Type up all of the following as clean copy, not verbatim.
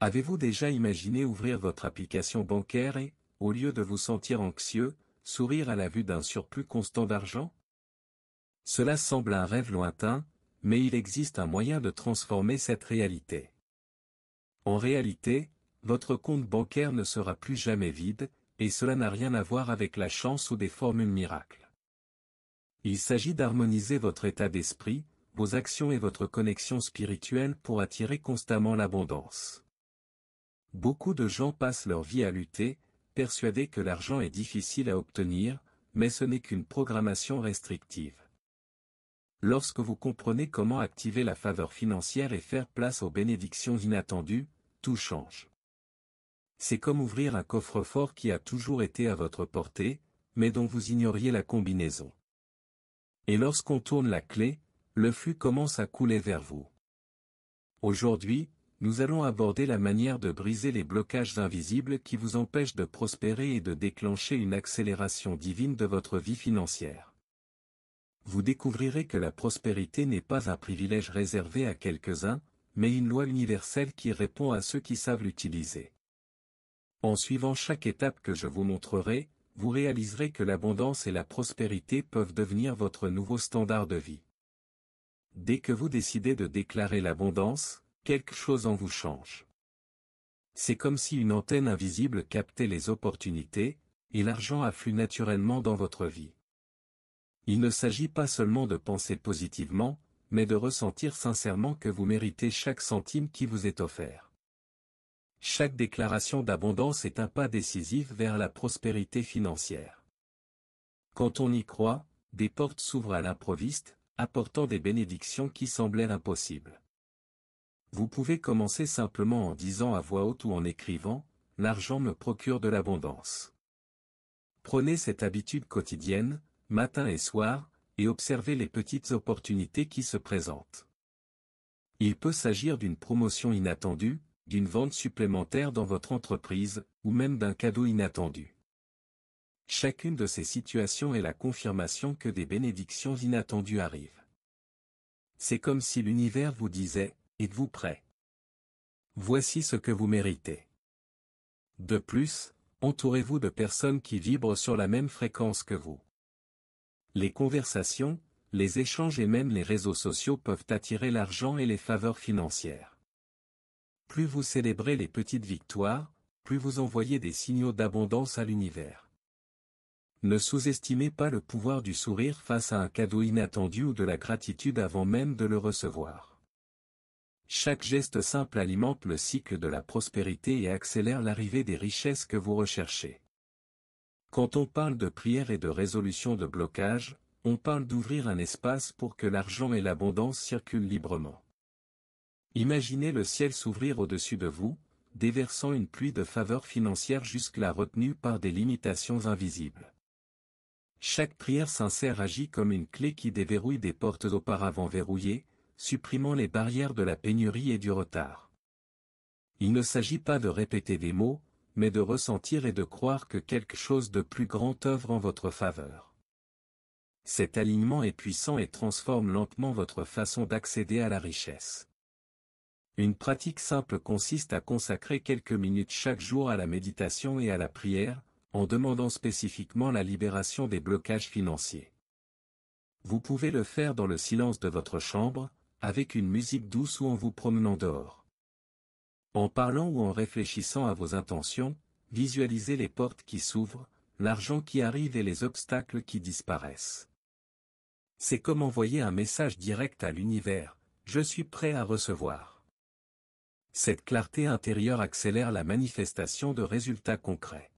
Avez-vous déjà imaginé ouvrir votre application bancaire et, au lieu de vous sentir anxieux, sourire à la vue d'un surplus constant d'argent? Cela semble un rêve lointain, mais il existe un moyen de transformer cette réalité. En réalité, votre compte bancaire ne sera plus jamais vide, et cela n'a rien à voir avec la chance ou des formules miracles. Il s'agit d'harmoniser votre état d'esprit, vos actions et votre connexion spirituelle pour attirer constamment l'abondance. Beaucoup de gens passent leur vie à lutter, persuadés que l'argent est difficile à obtenir, mais ce n'est qu'une programmation restrictive. Lorsque vous comprenez comment activer la faveur financière et faire place aux bénédictions inattendues, tout change. C'est comme ouvrir un coffre-fort qui a toujours été à votre portée, mais dont vous ignoriez la combinaison. Et lorsqu'on tourne la clé, le flux commence à couler vers vous. Aujourd'hui, nous allons aborder la manière de briser les blocages invisibles qui vous empêchent de prospérer et de déclencher une accélération divine de votre vie financière. Vous découvrirez que la prospérité n'est pas un privilège réservé à quelques-uns, mais une loi universelle qui répond à ceux qui savent l'utiliser. En suivant chaque étape que je vous montrerai, vous réaliserez que l'abondance et la prospérité peuvent devenir votre nouveau standard de vie. Dès que vous décidez de déclarer l'abondance, quelque chose en vous change. C'est comme si une antenne invisible captait les opportunités, et l'argent afflue naturellement dans votre vie. Il ne s'agit pas seulement de penser positivement, mais de ressentir sincèrement que vous méritez chaque centime qui vous est offert. Chaque déclaration d'abondance est un pas décisif vers la prospérité financière. Quand on y croit, des portes s'ouvrent à l'improviste, apportant des bénédictions qui semblaient impossibles. Vous pouvez commencer simplement en disant à voix haute ou en écrivant « L'argent me procure de l'abondance ». Prenez cette habitude quotidienne, matin et soir, et observez les petites opportunités qui se présentent. Il peut s'agir d'une promotion inattendue, d'une vente supplémentaire dans votre entreprise, ou même d'un cadeau inattendu. Chacune de ces situations est la confirmation que des bénédictions inattendues arrivent. C'est comme si l'univers vous disait « Êtes-vous prêt? Voici ce que vous méritez. » De plus, entourez-vous de personnes qui vibrent sur la même fréquence que vous. Les conversations, les échanges et même les réseaux sociaux peuvent attirer l'argent et les faveurs financières. Plus vous célébrez les petites victoires, plus vous envoyez des signaux d'abondance à l'univers. Ne sous-estimez pas le pouvoir du sourire face à un cadeau inattendu ou de la gratitude avant même de le recevoir. Chaque geste simple alimente le cycle de la prospérité et accélère l'arrivée des richesses que vous recherchez. Quand on parle de prière et de résolution de blocage, on parle d'ouvrir un espace pour que l'argent et l'abondance circulent librement. Imaginez le ciel s'ouvrir au-dessus de vous, déversant une pluie de faveurs financières jusque-là retenues par des limitations invisibles. Chaque prière sincère agit comme une clé qui déverrouille des portes auparavant verrouillées, supprimant les barrières de la pénurie et du retard. Il ne s'agit pas de répéter des mots, mais de ressentir et de croire que quelque chose de plus grand œuvre en votre faveur. Cet alignement est puissant et transforme lentement votre façon d'accéder à la richesse. Une pratique simple consiste à consacrer quelques minutes chaque jour à la méditation et à la prière, en demandant spécifiquement la libération des blocages financiers. Vous pouvez le faire dans le silence de votre chambre, avec une musique douce ou en vous promenant dehors. En parlant ou en réfléchissant à vos intentions, visualisez les portes qui s'ouvrent, l'argent qui arrive et les obstacles qui disparaissent. C'est comme envoyer un message direct à l'univers, « Je suis prêt à recevoir ». Cette clarté intérieure accélère la manifestation de résultats concrets.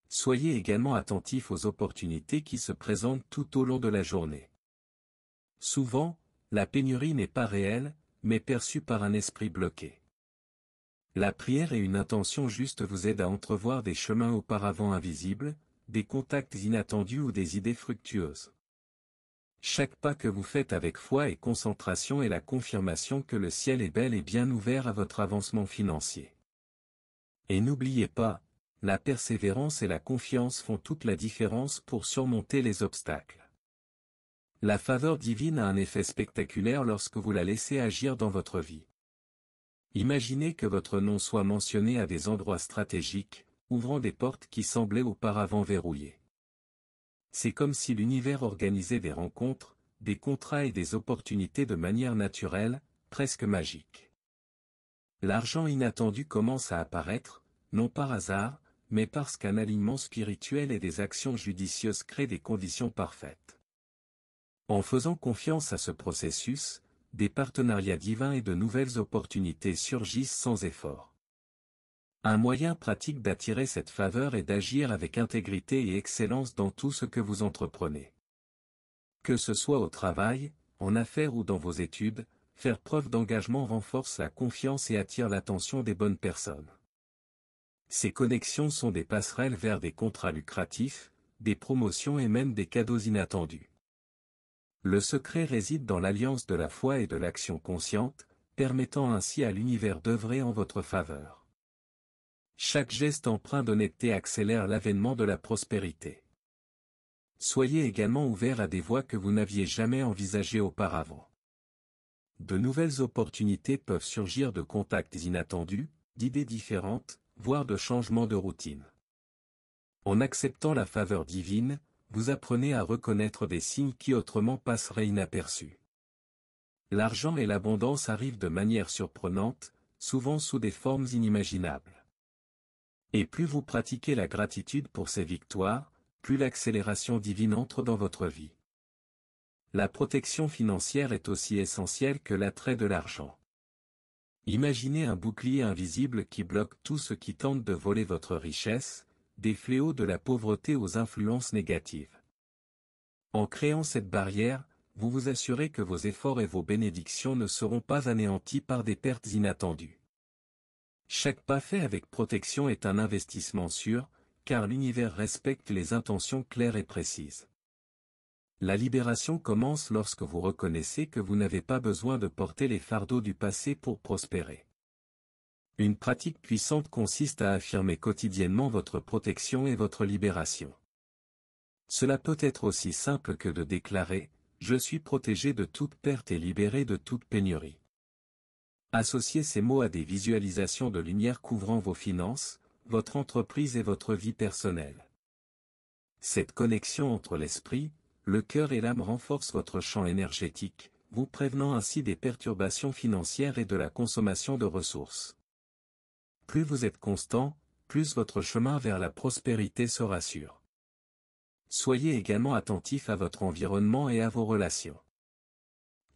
Soyez également attentif aux opportunités qui se présentent tout au long de la journée. Souvent, la pénurie n'est pas réelle, mais perçue par un esprit bloqué. La prière et une intention juste vous aident à entrevoir des chemins auparavant invisibles, des contacts inattendus ou des idées fructueuses. Chaque pas que vous faites avec foi et concentration est la confirmation que le ciel est bel et bien ouvert à votre avancement financier. Et n'oubliez pas, la persévérance et la confiance font toute la différence pour surmonter les obstacles. La faveur divine a un effet spectaculaire lorsque vous la laissez agir dans votre vie. Imaginez que votre nom soit mentionné à des endroits stratégiques, ouvrant des portes qui semblaient auparavant verrouillées. C'est comme si l'univers organisait des rencontres, des contrats et des opportunités de manière naturelle, presque magique. L'argent inattendu commence à apparaître, non par hasard, mais parce qu'un alignement spirituel et des actions judicieuses créent des conditions parfaites. En faisant confiance à ce processus, des partenariats divins et de nouvelles opportunités surgissent sans effort. Un moyen pratique d'attirer cette faveur est d'agir avec intégrité et excellence dans tout ce que vous entreprenez. Que ce soit au travail, en affaires ou dans vos études, faire preuve d'engagement renforce la confiance et attire l'attention des bonnes personnes. Ces connexions sont des passerelles vers des contrats lucratifs, des promotions et même des cadeaux inattendus. Le secret réside dans l'alliance de la foi et de l'action consciente, permettant ainsi à l'univers d'œuvrer en votre faveur. Chaque geste empreint d'honnêteté accélère l'avènement de la prospérité. Soyez également ouvert à des voies que vous n'aviez jamais envisagées auparavant. De nouvelles opportunités peuvent surgir de contacts inattendus, d'idées différentes, voire de changements de routine. En acceptant la faveur divine, vous apprenez à reconnaître des signes qui autrement passeraient inaperçus. L'argent et l'abondance arrivent de manière surprenante, souvent sous des formes inimaginables. Et plus vous pratiquez la gratitude pour ces victoires, plus l'accélération divine entre dans votre vie. La protection financière est aussi essentielle que l'attrait de l'argent. Imaginez un bouclier invisible qui bloque tout ce qui tente de voler votre richesse, des fléaux de la pauvreté aux influences négatives. En créant cette barrière, vous vous assurez que vos efforts et vos bénédictions ne seront pas anéantis par des pertes inattendues. Chaque pas fait avec protection est un investissement sûr, car l'univers respecte les intentions claires et précises. La libération commence lorsque vous reconnaissez que vous n'avez pas besoin de porter les fardeaux du passé pour prospérer. Une pratique puissante consiste à affirmer quotidiennement votre protection et votre libération. Cela peut être aussi simple que de déclarer « Je suis protégé de toute perte et libéré de toute pénurie ». Associez ces mots à des visualisations de lumière couvrant vos finances, votre entreprise et votre vie personnelle. Cette connexion entre l'esprit, le cœur et l'âme renforce votre champ énergétique, vous prévenant ainsi des perturbations financières et de la consommation de ressources. Plus vous êtes constant, plus votre chemin vers la prospérité sera sûr. Soyez également attentif à votre environnement et à vos relations.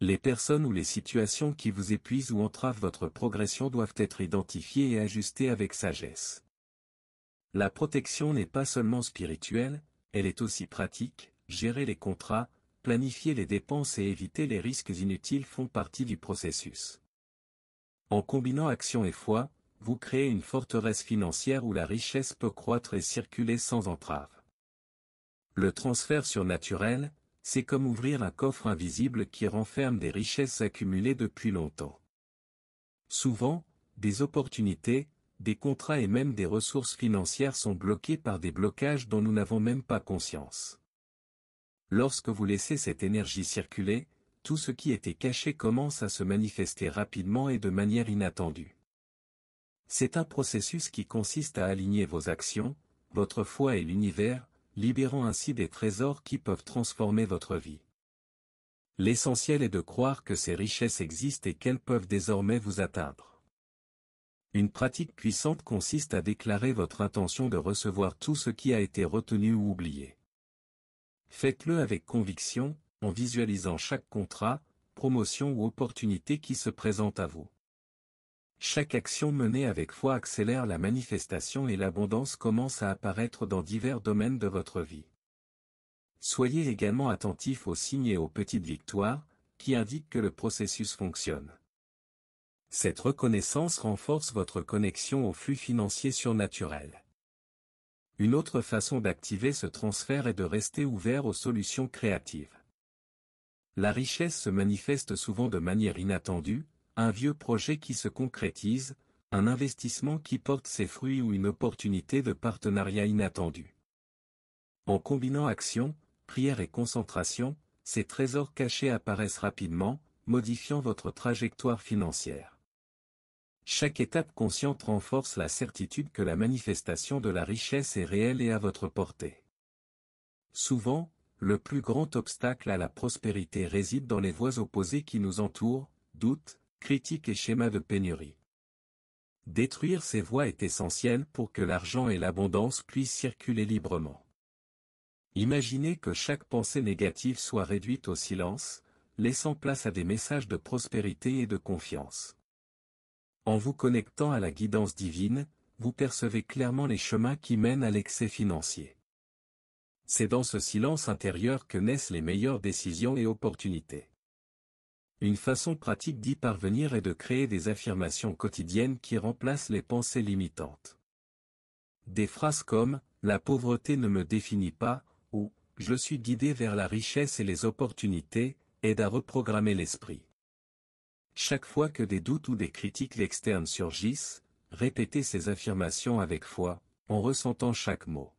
Les personnes ou les situations qui vous épuisent ou entravent votre progression doivent être identifiées et ajustées avec sagesse. La protection n'est pas seulement spirituelle, elle est aussi pratique. Gérer les contrats, planifier les dépenses et éviter les risques inutiles font partie du processus. En combinant action et foi, vous créez une forteresse financière où la richesse peut croître et circuler sans entrave. Le transfert surnaturel, c'est comme ouvrir un coffre invisible qui renferme des richesses accumulées depuis longtemps. Souvent, des opportunités, des contrats et même des ressources financières sont bloqués par des blocages dont nous n'avons même pas conscience. Lorsque vous laissez cette énergie circuler, tout ce qui était caché commence à se manifester rapidement et de manière inattendue. C'est un processus qui consiste à aligner vos actions, votre foi et l'univers, libérant ainsi des trésors qui peuvent transformer votre vie. L'essentiel est de croire que ces richesses existent et qu'elles peuvent désormais vous atteindre. Une pratique puissante consiste à déclarer votre intention de recevoir tout ce qui a été retenu ou oublié. Faites-le avec conviction, en visualisant chaque contrat, promotion ou opportunité qui se présente à vous. Chaque action menée avec foi accélère la manifestation et l'abondance commence à apparaître dans divers domaines de votre vie. Soyez également attentif aux signes et aux petites victoires, qui indiquent que le processus fonctionne. Cette reconnaissance renforce votre connexion au flux financier surnaturel. Une autre façon d'activer ce transfert est de rester ouvert aux solutions créatives. La richesse se manifeste souvent de manière inattendue, un vieux projet qui se concrétise, un investissement qui porte ses fruits ou une opportunité de partenariat inattendu. En combinant action, prière et concentration, ces trésors cachés apparaissent rapidement, modifiant votre trajectoire financière. Chaque étape consciente renforce la certitude que la manifestation de la richesse est réelle et à votre portée. Souvent, le plus grand obstacle à la prospérité réside dans les voies opposées qui nous entourent, doutes, critiques et schémas de pénurie. Détruire ces voies est essentiel pour que l'argent et l'abondance puissent circuler librement. Imaginez que chaque pensée négative soit réduite au silence, laissant place à des messages de prospérité et de confiance. En vous connectant à la guidance divine, vous percevez clairement les chemins qui mènent à l'excès financier. C'est dans ce silence intérieur que naissent les meilleures décisions et opportunités. Une façon pratique d'y parvenir est de créer des affirmations quotidiennes qui remplacent les pensées limitantes. Des phrases comme « La pauvreté ne me définit pas » ou « Je suis guidé vers la richesse et les opportunités » aident à reprogrammer l'esprit. Chaque fois que des doutes ou des critiques externes surgissent, répétez ces affirmations avec foi, en ressentant chaque mot.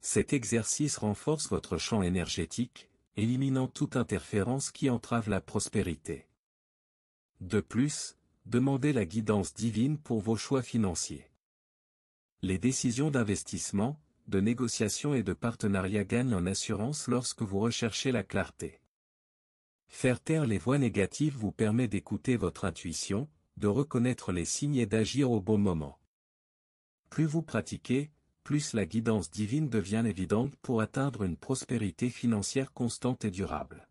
Cet exercice renforce votre champ énergétique, éliminant toute interférence qui entrave la prospérité. De plus, demandez la guidance divine pour vos choix financiers. Les décisions d'investissement, de négociation et de partenariat gagnent en assurance lorsque vous recherchez la clarté. Faire taire les voix négatives vous permet d'écouter votre intuition, de reconnaître les signes et d'agir au bon moment. Plus vous pratiquez, plus la guidance divine devient évidente pour atteindre une prospérité financière constante et durable.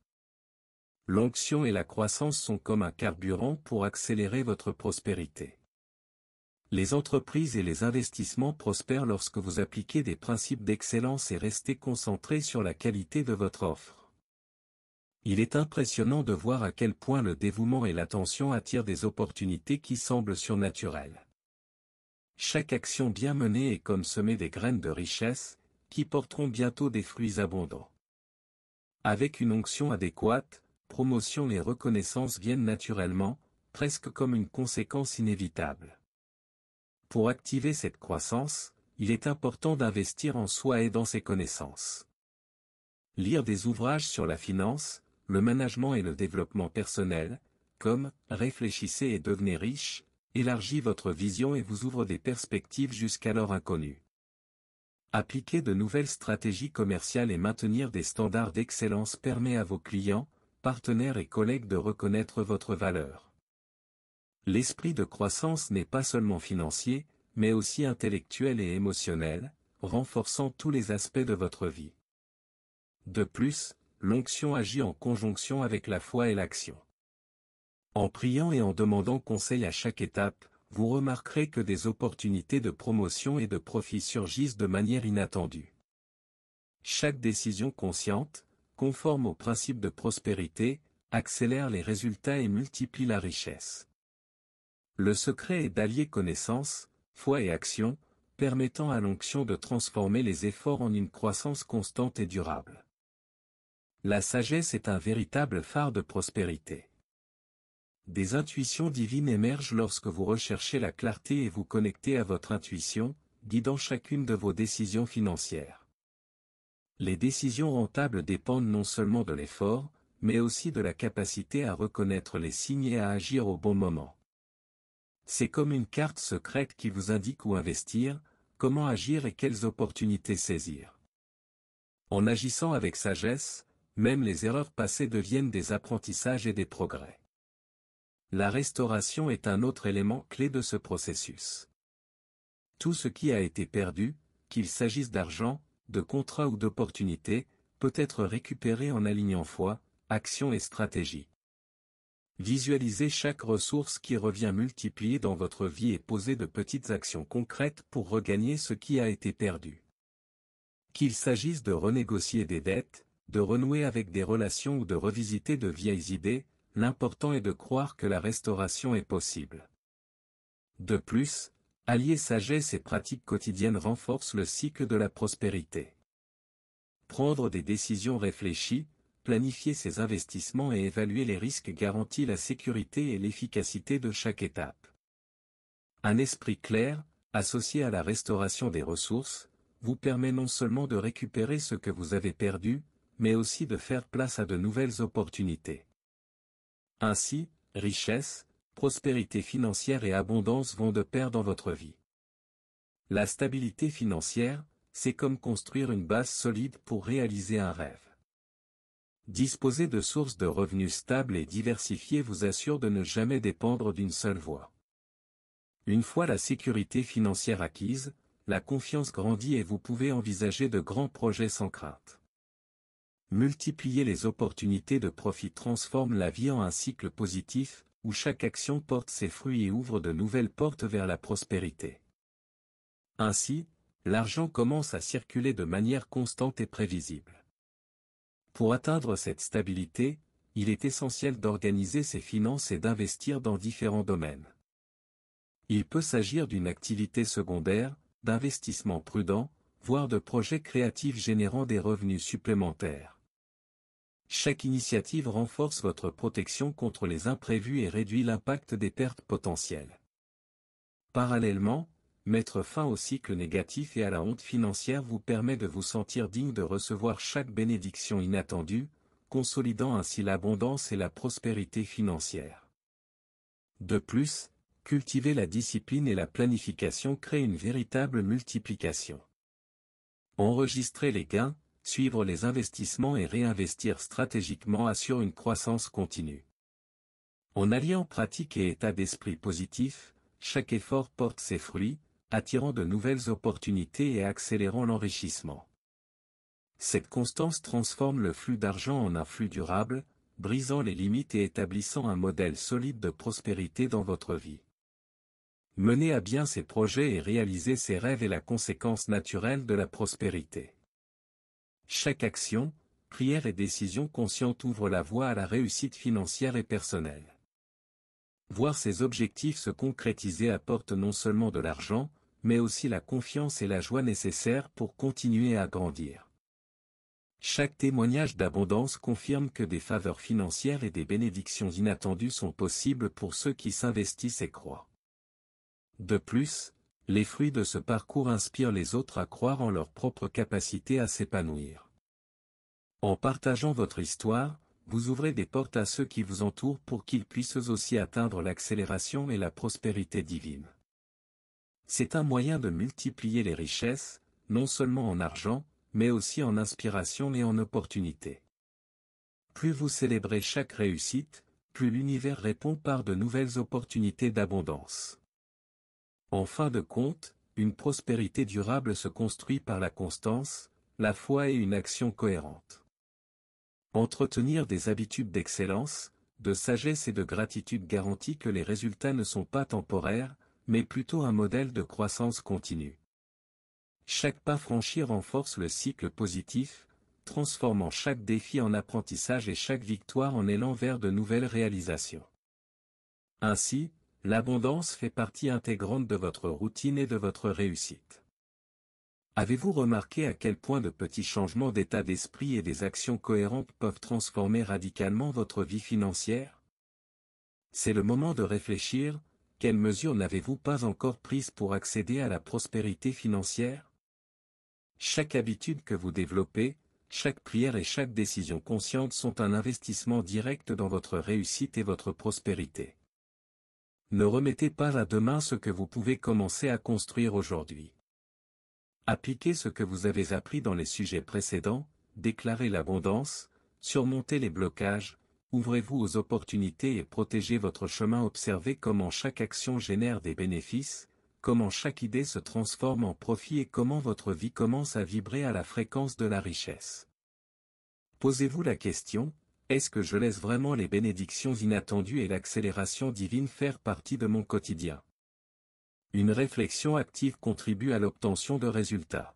L'onction et la croissance sont comme un carburant pour accélérer votre prospérité. Les entreprises et les investissements prospèrent lorsque vous appliquez des principes d'excellence et restez concentré sur la qualité de votre offre. Il est impressionnant de voir à quel point le dévouement et l'attention attirent des opportunités qui semblent surnaturelles. Chaque action bien menée est comme semer des graines de richesse, qui porteront bientôt des fruits abondants. Avec une onction adéquate, promotion et reconnaissance viennent naturellement, presque comme une conséquence inévitable. Pour activer cette croissance, il est important d'investir en soi et dans ses connaissances. Lire des ouvrages sur la finance, le management et le développement personnel, comme « Réfléchissez et devenez riche », élargit votre vision et vous ouvre des perspectives jusqu'alors inconnues. Appliquer de nouvelles stratégies commerciales et maintenir des standards d'excellence permet à vos clients, partenaires et collègues de reconnaître votre valeur. L'esprit de croissance n'est pas seulement financier, mais aussi intellectuel et émotionnel, renforçant tous les aspects de votre vie. De plus, l'onction agit en conjonction avec la foi et l'action. En priant et en demandant conseil à chaque étape, vous remarquerez que des opportunités de promotion et de profit surgissent de manière inattendue. Chaque décision consciente, conforme aux principes de prospérité, accélère les résultats et multiplie la richesse. Le secret est d'allier connaissance, foi et action, permettant à l'onction de transformer les efforts en une croissance constante et durable. La sagesse est un véritable phare de prospérité. Des intuitions divines émergent lorsque vous recherchez la clarté et vous connectez à votre intuition, guidant chacune de vos décisions financières. Les décisions rentables dépendent non seulement de l'effort, mais aussi de la capacité à reconnaître les signes et à agir au bon moment. C'est comme une carte secrète qui vous indique où investir, comment agir et quelles opportunités saisir. En agissant avec sagesse, même les erreurs passées deviennent des apprentissages et des progrès. La restauration est un autre élément clé de ce processus. Tout ce qui a été perdu, qu'il s'agisse d'argent, de contrats ou d'opportunités, peut être récupéré en alignant foi, action et stratégie. Visualisez chaque ressource qui revient multipliée dans votre vie et posez de petites actions concrètes pour regagner ce qui a été perdu. Qu'il s'agisse de renégocier des dettes, de renouer avec des relations ou de revisiter de vieilles idées, l'important est de croire que la restauration est possible. De plus, allier sagesse et pratique quotidienne renforce le cycle de la prospérité. Prendre des décisions réfléchies, planifier ses investissements et évaluer les risques garantit la sécurité et l'efficacité de chaque étape. Un esprit clair, associé à la restauration des ressources, vous permet non seulement de récupérer ce que vous avez perdu, mais aussi de faire place à de nouvelles opportunités. Ainsi, richesse, prospérité financière et abondance vont de pair dans votre vie. La stabilité financière, c'est comme construire une base solide pour réaliser un rêve. Disposer de sources de revenus stables et diversifiées vous assure de ne jamais dépendre d'une seule voie. Une fois la sécurité financière acquise, la confiance grandit et vous pouvez envisager de grands projets sans crainte. Multiplier les opportunités de profit transforme la vie en un cycle positif, où chaque action porte ses fruits et ouvre de nouvelles portes vers la prospérité. Ainsi, l'argent commence à circuler de manière constante et prévisible. Pour atteindre cette stabilité, il est essentiel d'organiser ses finances et d'investir dans différents domaines. Il peut s'agir d'une activité secondaire, d'investissement prudent, voire de projets créatifs générant des revenus supplémentaires. Chaque initiative renforce votre protection contre les imprévus et réduit l'impact des pertes potentielles. Parallèlement, mettre fin au cycle négatif et à la honte financière vous permet de vous sentir digne de recevoir chaque bénédiction inattendue, consolidant ainsi l'abondance et la prospérité financière. De plus, cultiver la discipline et la planification crée une véritable multiplication. Enregistrer les gains, suivre les investissements et réinvestir stratégiquement assure une croissance continue. En alliant pratique et état d'esprit positif, chaque effort porte ses fruits, attirant de nouvelles opportunités et accélérant l'enrichissement. Cette constance transforme le flux d'argent en un flux durable, brisant les limites et établissant un modèle solide de prospérité dans votre vie. Mener à bien ses projets et réaliser ses rêves est la conséquence naturelle de la prospérité. Chaque action, prière et décision consciente ouvre la voie à la réussite financière et personnelle. Voir ses objectifs se concrétiser apporte non seulement de l'argent, mais aussi la confiance et la joie nécessaires pour continuer à grandir. Chaque témoignage d'abondance confirme que des faveurs financières et des bénédictions inattendues sont possibles pour ceux qui s'investissent et croient. De plus, les fruits de ce parcours inspirent les autres à croire en leur propre capacité à s'épanouir. En partageant votre histoire, vous ouvrez des portes à ceux qui vous entourent pour qu'ils puissent eux aussi atteindre l'accélération et la prospérité divine. C'est un moyen de multiplier les richesses, non seulement en argent, mais aussi en inspiration et en opportunités. Plus vous célébrez chaque réussite, plus l'univers répond par de nouvelles opportunités d'abondance. En fin de compte, une prospérité durable se construit par la constance, la foi et une action cohérente. Entretenir des habitudes d'excellence, de sagesse et de gratitude garantit que les résultats ne sont pas temporaires, mais plutôt un modèle de croissance continue. Chaque pas franchi renforce le cycle positif, transformant chaque défi en apprentissage et chaque victoire en élan vers de nouvelles réalisations. Ainsi, l'abondance fait partie intégrante de votre routine et de votre réussite. Avez-vous remarqué à quel point de petits changements d'état d'esprit et des actions cohérentes peuvent transformer radicalement votre vie financière? C'est le moment de réfléchir. Quelles mesures n'avez-vous pas encore prises pour accéder à la prospérité financière? Chaque habitude que vous développez, chaque prière et chaque décision consciente sont un investissement direct dans votre réussite et votre prospérité. Ne remettez pas à demain ce que vous pouvez commencer à construire aujourd'hui. Appliquez ce que vous avez appris dans les sujets précédents, déclarez l'abondance, surmontez les blocages, ouvrez-vous aux opportunités et protégez votre chemin. Observez comment chaque action génère des bénéfices, comment chaque idée se transforme en profit et comment votre vie commence à vibrer à la fréquence de la richesse. Posez-vous la question, est-ce que je laisse vraiment les bénédictions inattendues et l'accélération divine faire partie de mon quotidien? Une réflexion active contribue à l'obtention de résultats.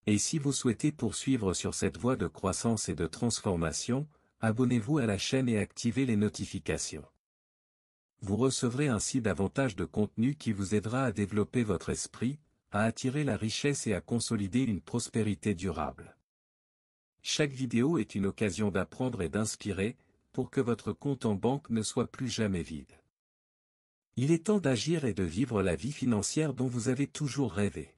Et si vous souhaitez poursuivre sur cette voie de croissance et de transformation, abonnez-vous à la chaîne et activez les notifications. Vous recevrez ainsi davantage de contenu qui vous aidera à développer votre esprit, à attirer la richesse et à consolider une prospérité durable. Chaque vidéo est une occasion d'apprendre et d'inspirer, pour que votre compte en banque ne soit plus jamais vide. Il est temps d'agir et de vivre la vie financière dont vous avez toujours rêvé.